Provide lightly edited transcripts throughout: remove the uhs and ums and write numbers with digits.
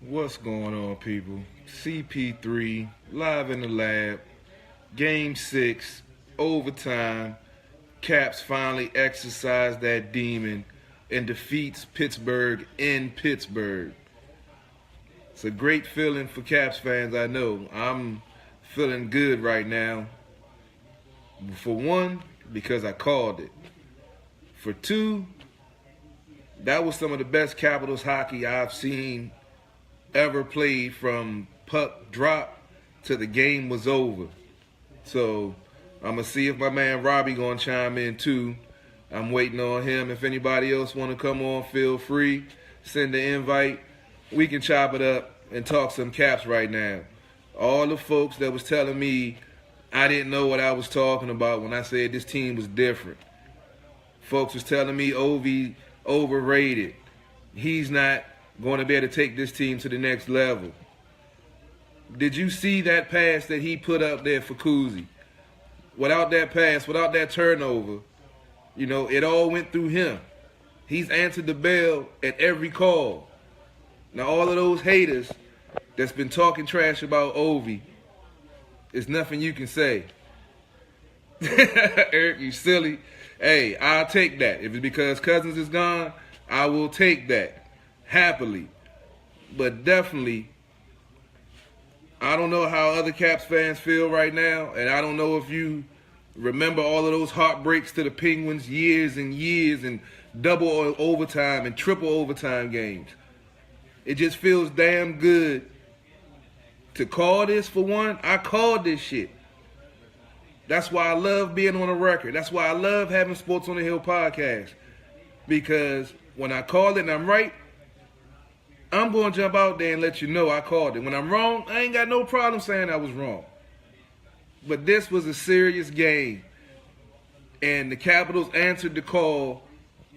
What's going on, people? CP3, live in the lab, game 6, overtime. Caps finally exercise that demon and defeats Pittsburgh in Pittsburgh. It's a great feeling for Caps fans, I know. I'm feeling good right now. For one, because I called it. For two, that was some of the best Capitals hockey I've seen ever played, from puck drop to the game was over. So I'm gonna see if my man Robbie gonna chime in too. I'm waiting on him. If anybody else want to come on, feel free. Send the invite. We can chop it up and talk some Caps right now. All the folks that was telling me I didn't know what I was talking about when I said this team was different. Folks was telling me Ovi overrated. He's not going to be able to take this team to the next level. Did you see that pass that he put up there for Kuzi? Without that pass, without that turnover, it all went through him. He's answered the bell at every call. Now, all of those haters that's been talking trash about Ovi, there's nothing you can say. Eric, you silly. Hey, I'll take that. If it's because Cousins is gone, I will take that happily. But definitely, I don't know how other Caps fans feel right now, and I don't know if you remember all of those heartbreaks to the Penguins, years and years, and double overtime and triple overtime games. It just feels damn good to call this. For one, I called this shit. That's why I love being on the record. That's why I love having Sports on the Hill podcast. Because when I call it and I'm right, I'm going to jump out there and let you know I called it. When I'm wrong, I ain't got no problem saying I was wrong. But this was a serious game. And the Capitals answered the call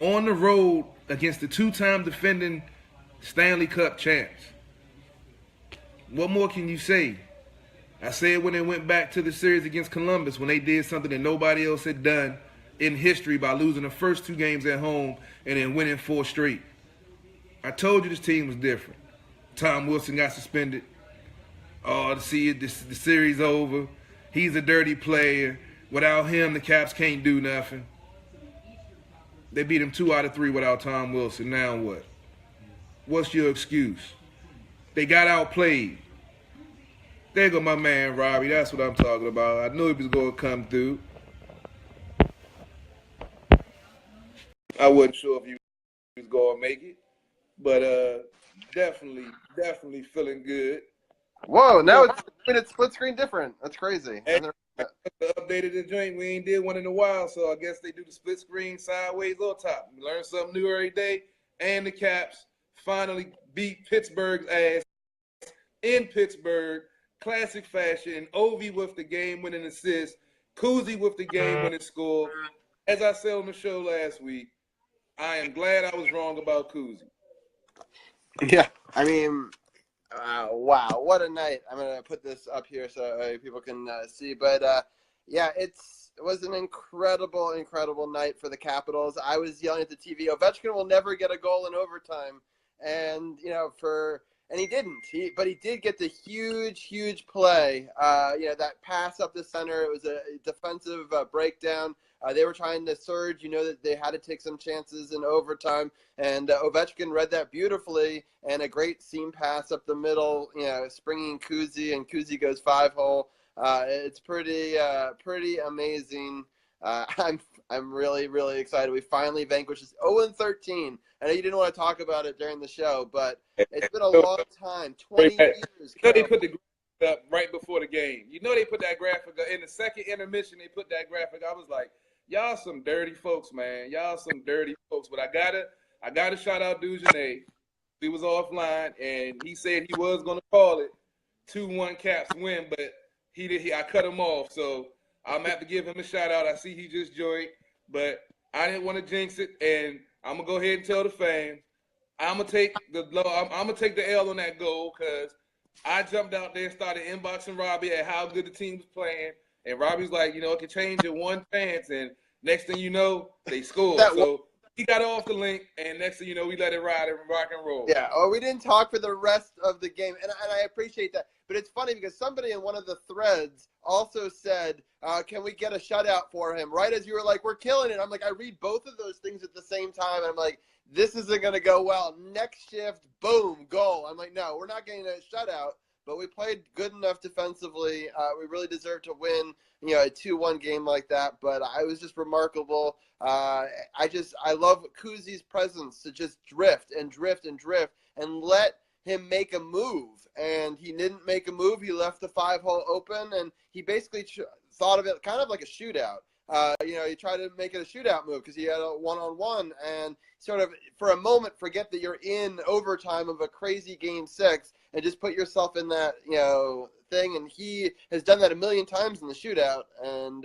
on the road against the two-time defending Stanley Cup champs. What more can you say? I said when they went back to the series against Columbus, when they did something that nobody else had done in history by losing the first two games at home and then winning 4 straight. I told you this team was different. Tom Wilson got suspended. Oh, to see it, the series over. He's a dirty player. Without him, the Caps can't do nothing. They beat him 2 out of 3 without Tom Wilson. Now what? What's your excuse? They got outplayed. There go my man Robbie. That's what I'm talking about. I knew he was going to come through. I wasn't sure if he was going to make it. But definitely feeling good. Whoa, now it's split screen different. That's crazy. And updated the joint. We ain't did one in a while, so I guess they do the split screen sideways or top. We learn something new every day. And the Caps finally beat Pittsburgh's ass in Pittsburgh. Classic fashion. Ovi with the game-winning assist. Kuzi with the game-winning score. As I said on the show last week, I am glad I was wrong about Kuzi. Yeah, I mean, wow, what a night. I'm going to put this up here so people can see. But, yeah, it was an incredible night for the Capitals. I was yelling at the TV, Ovechkin will never get a goal in overtime. And, and he didn't. But he did get the huge play. That pass up the center, it was a defensive breakdown. They were trying to surge, that they had to take some chances in overtime. And Ovechkin read that beautifully, and a great seam pass up the middle, springing Kuzi, and Kuzi goes 5-hole. It's pretty amazing. I'm really excited. We finally vanquished this 0-13. I know you didn't want to talk about it during the show, but it's been a long time, 20 years. They put the graphic up right before the game. They put that graphic up. In the second intermission, they put that graphic. I was like, y'all some dirty folks, man. Y'all some dirty folks. But I gotta shout out Dujanay. He was offline, and he said he was going to call it 2-1 Caps win, but I cut him off. So I'm going to have to give him a shout out. I see he just joined, but I didn't want to jinx it, and I'm going to go ahead and tell the fans, I'm going to take the L on that goal, because I jumped out there and started inboxing Robbie at how good the team was playing, and Robbie's like, it can change in one chance, and next thing you know, they scored. he got off the link, and next thing you know, we let it ride and rock and roll. Yeah, or we didn't talk for the rest of the game, and I appreciate that. But it's funny because somebody in one of the threads also said, can we get a shutout for him? Right as you were like, we're killing it. I'm like, I read both of those things at the same time, and I'm like, this isn't going to go well. Next shift, boom, goal. I'm like, no, we're not getting a shutout. But we played good enough defensively. We really deserved to win, a 2-1 game like that. But it was just remarkable. I love Kuzi's presence to just drift and drift and drift and let him make a move. And he didn't make a move. He left the 5-hole open, and he basically thought of it kind of like a shootout. He tried to make it a shootout move because he had a one-on-one and sort of for a moment forget that you're in overtime of a crazy game 6 and just put yourself in that, thing. And he has done that a million times in the shootout. And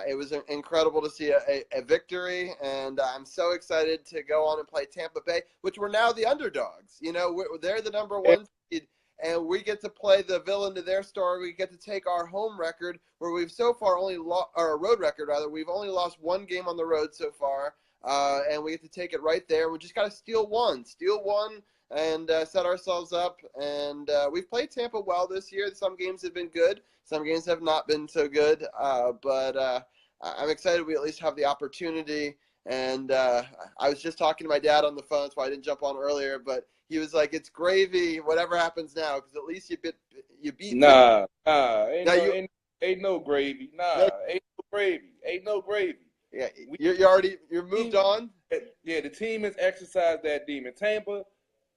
it was incredible to see a victory. And I'm so excited to go on and play Tampa Bay, which we're now the underdogs. They're the number 1 seed. And we get to play the villain to their story. We get to take our home record, where we've so far only our road record rather. We've only lost 1 game on the road so far, and we get to take it right there. We just got to steal one, and set ourselves up. And we've played Tampa well this year. Some games have been good. Some games have not been so good. But I'm excited we at least have the opportunity. And I was just talking to my dad on the phone, so I didn't jump on earlier, but he was like, "It's gravy, whatever happens now, because at least you beat." Nah, ain't no gravy. Nah, ain't no gravy. Yeah, you're moved on. Yeah, the team has exercised that demon. Tampa,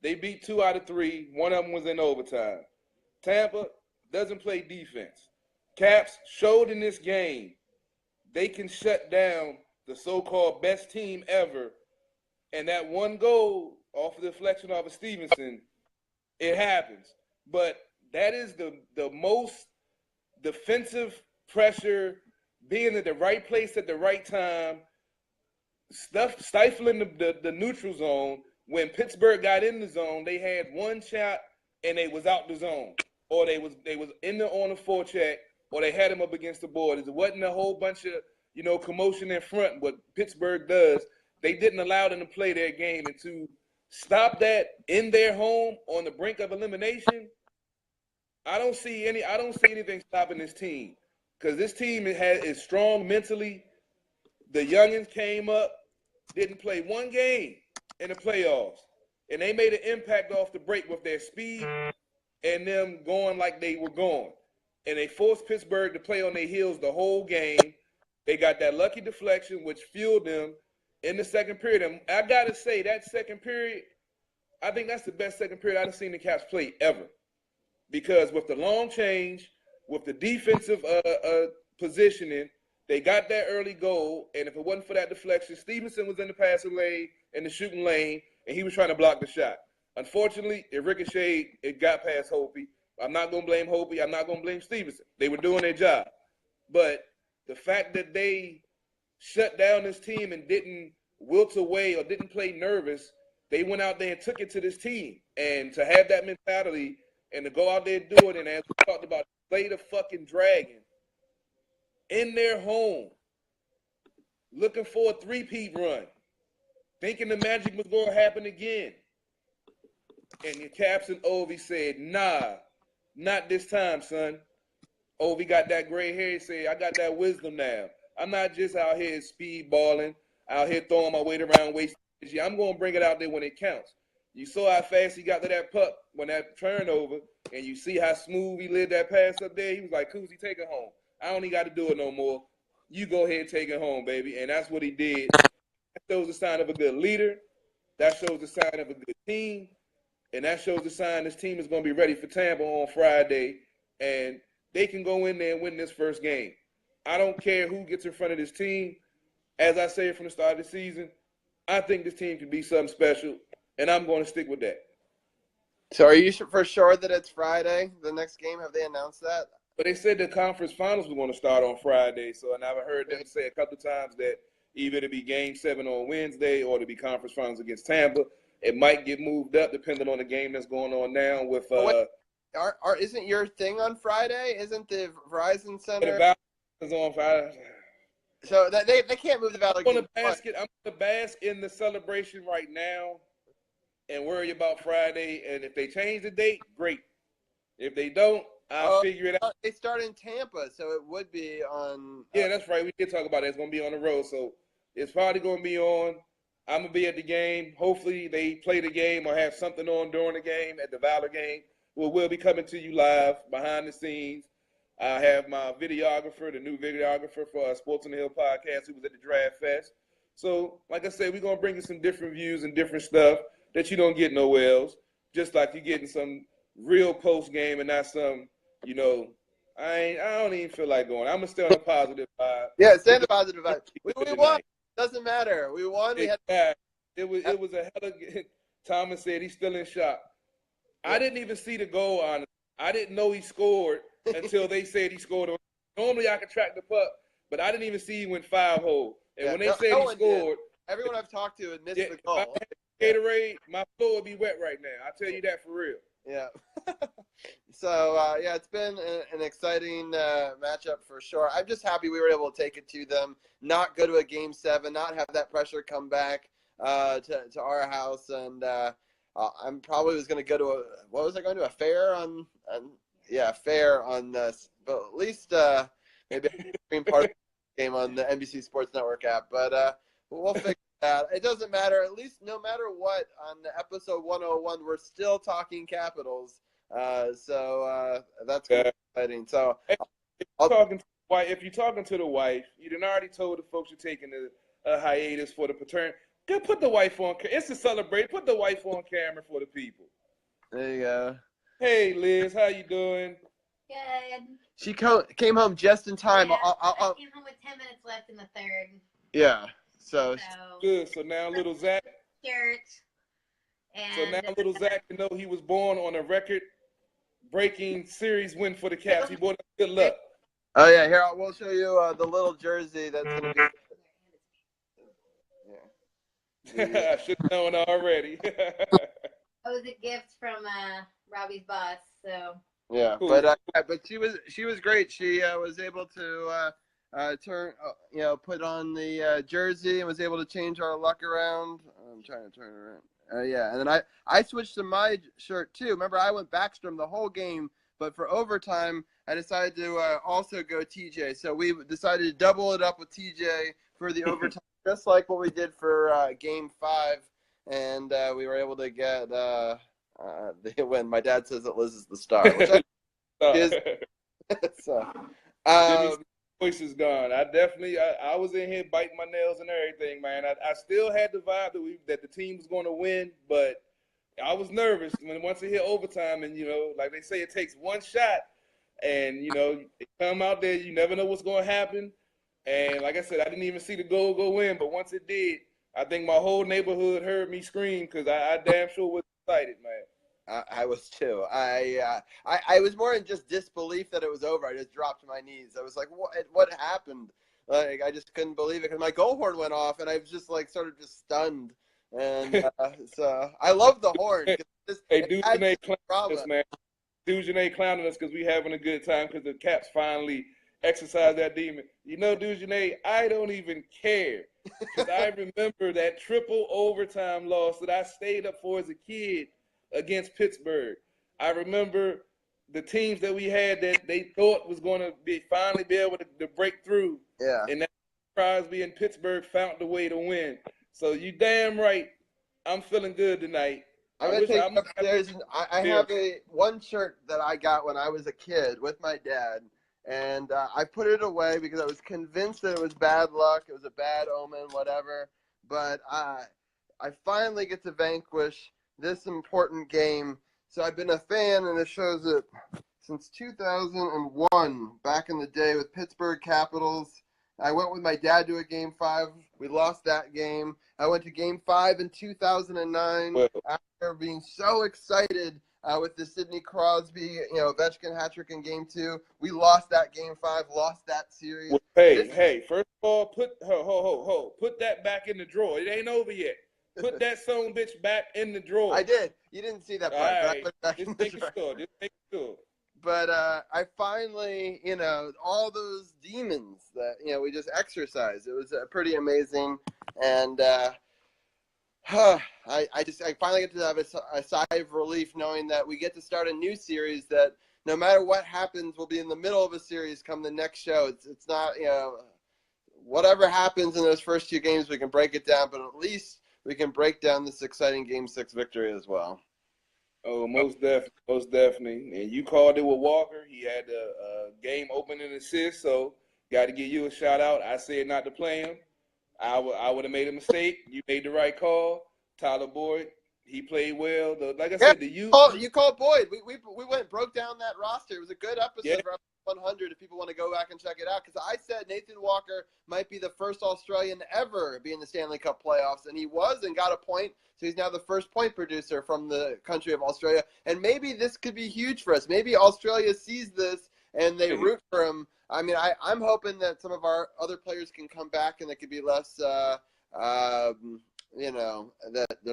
they beat 2 out of 3. One of them was in overtime. Tampa doesn't play defense. Caps showed in this game they can shut down the so-called best team ever, and that one goal off of the deflection of a Stevenson, it happens. But that is the most defensive pressure, being at the right place at the right time, stifling the neutral zone. When Pittsburgh got in the zone, they had one shot and they was out the zone, or they was in the on the forecheck, or they had him up against the board. It wasn't a whole bunch of commotion in front. What Pittsburgh does, they didn't allow them to play their game, and to stop that in their home on the brink of elimination, I don't see anything stopping this team, because this team is strong mentally. The youngins came up, didn't play one game in the playoffs, and they made an impact off the break with their speed and them going like they were going. And they forced Pittsburgh to play on their heels the whole game. They got that lucky deflection, which fueled them in the second period. And I got to say, that second period, I think that's the best second period I've seen the Caps play ever. Because with the long change, with the defensive positioning, they got that early goal. And if it wasn't for that deflection, Stevenson was in the passing lane and the shooting lane, and he was trying to block the shot. Unfortunately, it ricocheted. It got past Hopi. I'm not going to blame Hopi. I'm not going to blame Stevenson. They were doing their job. But the fact that they shut down this team and didn't wilt away or didn't play nervous, they went out there and took it to this team. And to have that mentality and to go out there and do it, and as we talked about, play the fucking Dragon in their home, looking for a three-peat run, thinking the magic was going to happen again. And the Caps and Ovi said, nah, not this time, son. Ovi got that gray hair. He said, I got that wisdom now. I'm not just out here speedballing, out here throwing my weight around, wasting energy. I'm going to bring it out there when it counts. You saw how fast he got to that puck when that turnover, and you see how smooth he led that pass up there. He was like, Kuzi, take it home. I don't even got to do it no more. You go ahead and take it home, baby. And that's what he did. That shows a sign of a good leader. That shows a sign of a good team. And that shows the sign this team is going to be ready for Tampa on Friday, and they can go in there and win this first game. I don't care who gets in front of this team. As I said from the start of the season, I think this team can be something special, and I'm going to stick with that. So are you for sure that it's Friday, the next game? Have they announced that? But they said the conference finals were going to start on Friday, so and I've heard them say a couple of times that either to be Game 7 on Wednesday or to be conference finals against Tampa. It might get moved up depending on the game that's going on now with isn't your thing on Friday? Isn't the Verizon Center is on Friday? So that they can't move the Valley I'm game. going to bask in the celebration right now and worry about Friday. And if they change the date, great. If they don't, I'll figure it out. They start in Tampa, so it would be on. Yeah, that's right. We did talk about it. It's going to be on the road. So it's probably going to be on. I'm going to be at the game. Hopefully they play the game or have something on during the game at the Valor game. We'll be coming to you live behind the scenes. I have my videographer, the new videographer for Sports on the Hill podcast, who was at the Draft Fest. So, like I said, we're going to bring you some different views and different stuff that you don't get nowhere else, just like you're getting some real post game and not some, I don't even feel like going. I'm going to stay on a positive vibe. Yeah, stay on the positive vibe. We won. Doesn't matter. We won. It was a hell of Thomas said he's still in shock. Yeah. I didn't even see the goal on it. I didn't know he scored until they said he scored. Normally I can track the puck, but I didn't even see he went 5-hole. And when they said he scored, everyone I've talked to had missed the goal. If I had Gatorade, my floor would be wet right now. I'll tell you that for real. Yeah. So, it's been an exciting matchup for sure. I'm just happy we were able to take it to them, not go to a Game 7, not have that pressure come back to our house. And I'm probably was going to go to a fair on fair on this, but at least maybe a part of the game on the NBC Sports Network app. But we'll figure it out. It doesn't matter. At least no matter what, on the episode 101, we're still talking Capitals. So that's exciting. So if you're talking to the wife, you done already told the folks you're taking a hiatus for the paternity. Good, put the wife on. It's a celebration. Put the wife on camera for the people. There you go. Hey, Liz, how you doing? Good. She came home just in time. Yeah, I came home with 10 minutes left in the third. Yeah. So good. So now little Zach. Shirt. So now little Zach can know he was born on a record-breaking series win for the Caps. He brought us good luck. Oh yeah, here we'll show you the little jersey that's gonna be. I should have known already. It was a gift from Robbie's boss, so. Yeah, cool. But she was great. She was able to put on the jersey and was able to change our luck around. I'm trying to turn it around. And then I switched to my shirt too. Remember, I went Backstrom the whole game, but for overtime, I decided to also go TJ. So we decided to double it up with TJ for the overtime, just like what we did for Game 5, and we were able to get the win. My dad says that Liz is the star, which is. So, voice is gone. I was in here biting my nails and everything, man. I still had the vibe that the team was going to win, but I was nervous once it hit overtime, and like they say, it takes one shot, and you come out there, you never know what's going to happen. And like I said, I didn't even see the goal go in, but once it did, I think my whole neighborhood heard me scream because I damn sure was excited, man. I was too. I was more in just disbelief that it was over. I just dropped to my knees. I was like, what happened? Like, I just couldn't believe it because my goal horn went off, and I was just like sort of just stunned. And so I love the horn. Hey, Dujanay clowning us, man. Dujanay clowning us because we having a good time because the Caps finally exercise that demon. Dujanay, I don't even care. Because I remember that triple overtime loss that I stayed up for as a kid against Pittsburgh. I remember the teams that we had that they thought was going to finally be able to break through. Yeah. And that Crosby and Pittsburgh found the way to win. So you damn right, I'm feeling good tonight. I'm going to take you upstairs. I have one shirt that I got when I was a kid with my dad. And I put it away because I was convinced that it was bad luck. It was a bad omen, whatever. But I finally get to vanquish this important game. So I've been a fan, and it shows it since 2001, back in the day with Pittsburgh Capitals. I went with my dad to a Game 5. We lost that game. I went to Game 5 in 2009 after being so excited with the Sidney Crosby, Ovechkin hat trick in Game 2. We lost that Game 5, lost that series. Well, hey, first of all, put that back in the drawer. It ain't over yet. Put that son bitch back in the drawer. I did. You didn't see that part. All but right. I put it back Just in the make drawer. it sure. Just make it sure. but I finally, all those demons that, we just exercised. It was pretty amazing. And I finally get to have a sigh of relief knowing that we get to start a new series that no matter what happens, we'll be in the middle of a series come the next show. It's not, whatever happens in those first 2 games, we can break it down, but at least we can break down this exciting Game 6 victory as well. Oh, most definitely. And you called it with Walker. He had a game opening assist, so got to give you a shout out. I said not to play him. I would have made a mistake. You made the right call. Tyler Boyd, he played well. Like I said, you called Boyd. We broke down that roster. It was a good episode for 100 if people want to go back and check it out, because I said Nathan Walker might be the first Australian ever be in the Stanley Cup playoffs, and he was and got a point. So he's now the first point producer from the country of Australia. And maybe this could be huge for us. Maybe Australia sees this and they root for him. I mean, I'm hoping that some of our other players can come back and they could be less, that they're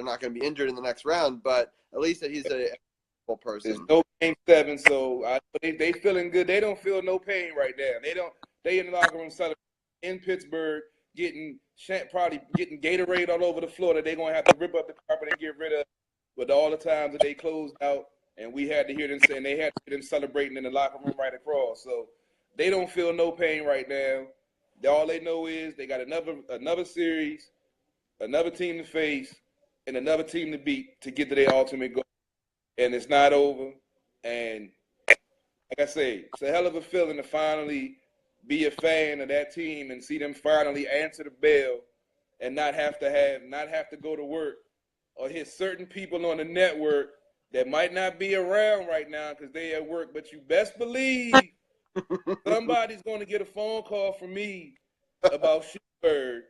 not going to be injured in the next round. But at least that he's a person. There's no Game 7, so they feeling good. They don't feel no pain right now. They in the locker room celebrating in Pittsburgh, probably getting Gatorade all over the floor that they're going to have to rip up the carpet and get rid of with all the times that they closed out. And we had to hear them saying they had to hear them celebrating in the locker room right across. So they don't feel no pain right now. All they know is they got another series, another team to face, and another team to beat to get to their ultimate goal. And it's not over. And like I say, it's a hell of a feeling to finally be a fan of that team and see them finally answer the bell and not have to go to work or hit certain people on the network that might not be around right now because they at work. But you best believe somebody's going to get a phone call from me about Sheepberg,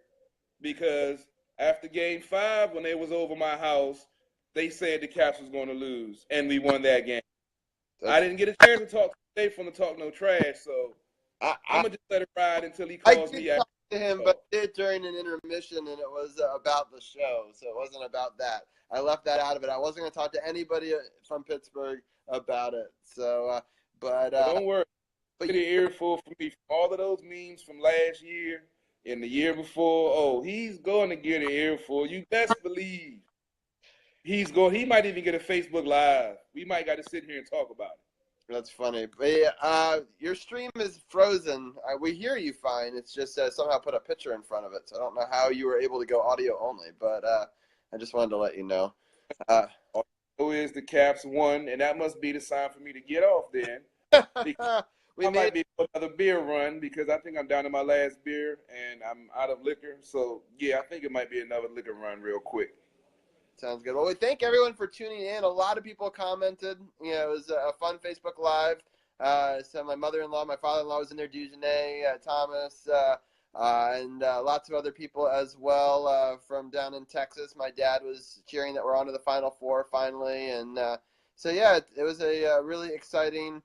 because after Game 5, when they was over my house, they said the Caps was going to lose, and we won that game. I didn't get a chance to talk today from the Talk No Trash, so I'm going to just let it ride until he calls me. I did talk to him, but I did during an intermission, and it was about the show, so it wasn't about that. I left that out of it. I wasn't going to talk to anybody from Pittsburgh about it. So, don't worry. Get an earful from me. All of those memes from last year and the year before. Oh, he's going to get an earful. You best believe he's going. He might even get a Facebook Live. We might got to sit here and talk about it. That's funny. But your stream is frozen. We hear you fine. It's just somehow put a picture in front of it. So I don't know how you were able to go audio only, but I just wanted to let you know. Who is the Caps won, and that must be the sign for me to get off then. Might be another beer run because I think I'm down to my last beer and I'm out of liquor. So, yeah, I think it might be another liquor run real quick. Sounds good. Well, we thank everyone for tuning in. A lot of people commented. It was a fun Facebook Live. So my mother-in-law, my father-in-law was in there, Dujane, Thomas, and lots of other people as well from down in Texas. My dad was cheering that we're on to the Final Four finally. And so, yeah, it was a really exciting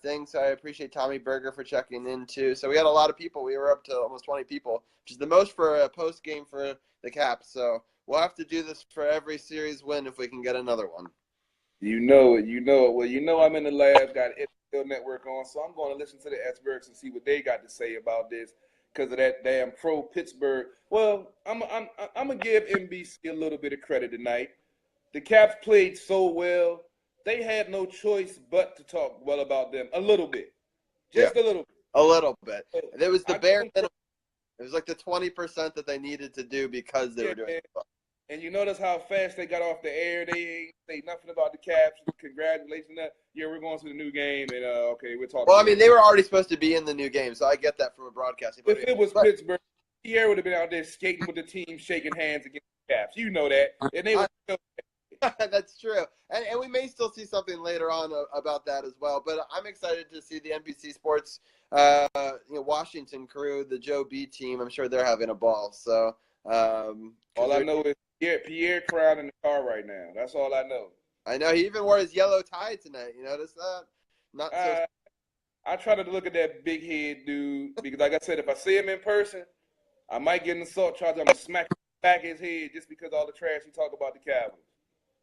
thing. So I appreciate Tommy Berger for checking in, too. So we had a lot of people. We were up to almost 20 people, which is the most for a post-game for the Caps. So we'll have to do this for every series win if we can get another one. You know it. Well, I'm in the lab, got NFL Network on, so I'm going to listen to the experts and see what they got to say about this because of that damn pro-Pittsburgh. Well, I'm going to give NBC a little bit of credit tonight. The Caps played so well. They had no choice but to talk well about them a little bit. Just a little bit. A little bit. It was the bare minimum. It was like the 20% that they needed to do because they were doing it. And you notice how fast they got off the air. They ain't say nothing about the Caps. Congratulations. Yeah, we're going to the new game, and okay, we're talking. Well, I mean, they were already supposed to be in the new game, so I get that from a broadcasting. If it was Pittsburgh, Pierre would have been out there skating with the team, shaking hands against the Caps. You know that. And they were That's true. And we may still see something later on about that as well. But I'm excited to see the NBC Sports Washington crew, the Joe B team. I'm sure they're having a ball. So all I know is Pierre crying in the car right now. That's all I know. I know. He even wore his yellow tie tonight. You notice that? Not so. I try to look at that big head dude because, like I said, if I see him in person, I might get an assault charge. I'm going to smack back his head just because all the trash he talk about the Cowboys.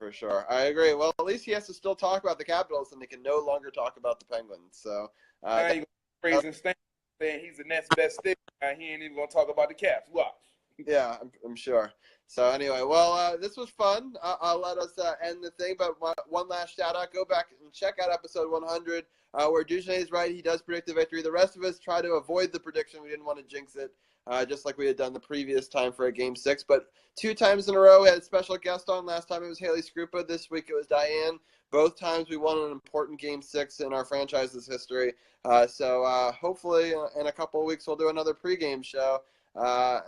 For sure. I agree. Well, at least he has to still talk about the Capitals, and they can no longer talk about the Penguins. So Now you praising Stan, saying he's the next best thing. He ain't even gonna talk about the Caps. Watch. yeah, I'm sure. So anyway, well, this was fun. I'll let us end the thing, but one last shout out. Go back and check out episode 100, where Duchesne is right. He does predict the victory. The rest of us try to avoid the prediction. We didn't want to jinx it, just like we had done the previous time for a Game 6. But 2 times in a row, we had a special guest on. Last time it was Haley Scrupa. This week it was Diane. Both times we won an important Game 6 in our franchise's history. So hopefully in a couple of weeks we'll do another pregame show. So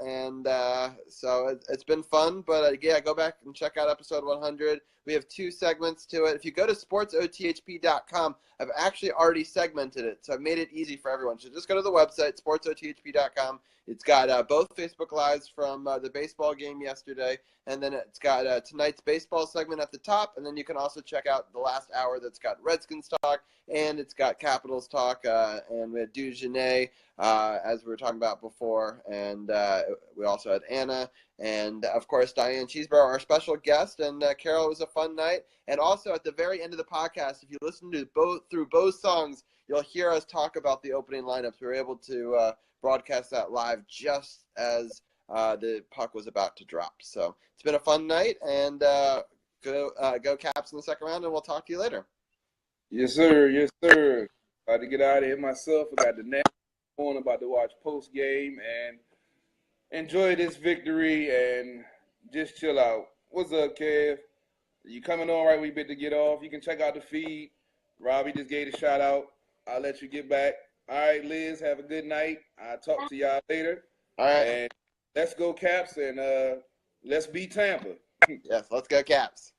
it's been fun, but yeah, go back and check out episode 100. We have 2 segments to it. If you go to SportsOTHP.com, I've actually already segmented it, so I've made it easy for everyone. So just go to the website, SportsOTHP.com. It's got both Facebook Lives from the baseball game yesterday, and then it's got tonight's baseball segment at the top, and then you can also check out the last hour that's got Redskins talk, and it's got Capitals talk, and we had Duchesne, as we were talking about before, and we also had Anna, and of course Diane Cheeseborough, our special guest, and Carol. It was a fun night. And also at the very end of the podcast, if you listen to through both songs, you'll hear us talk about the opening lineups. We were able to broadcast that live just as the puck was about to drop. So it's been a fun night, and go Caps in the second round, and we'll talk to you later. Yes, sir. Yes, sir. About to get out of here myself. I got the next one. About to watch Postgame and enjoy this victory and just chill out. What's up, Kev? You coming on right when you bit to get off? You can check out the feed. Robbie just gave a shout out. I'll let you get back. All right, Liz, have a good night. I'll talk to y'all later. All right. And let's go Caps, and let's beat Tampa. Yes, let's go Caps.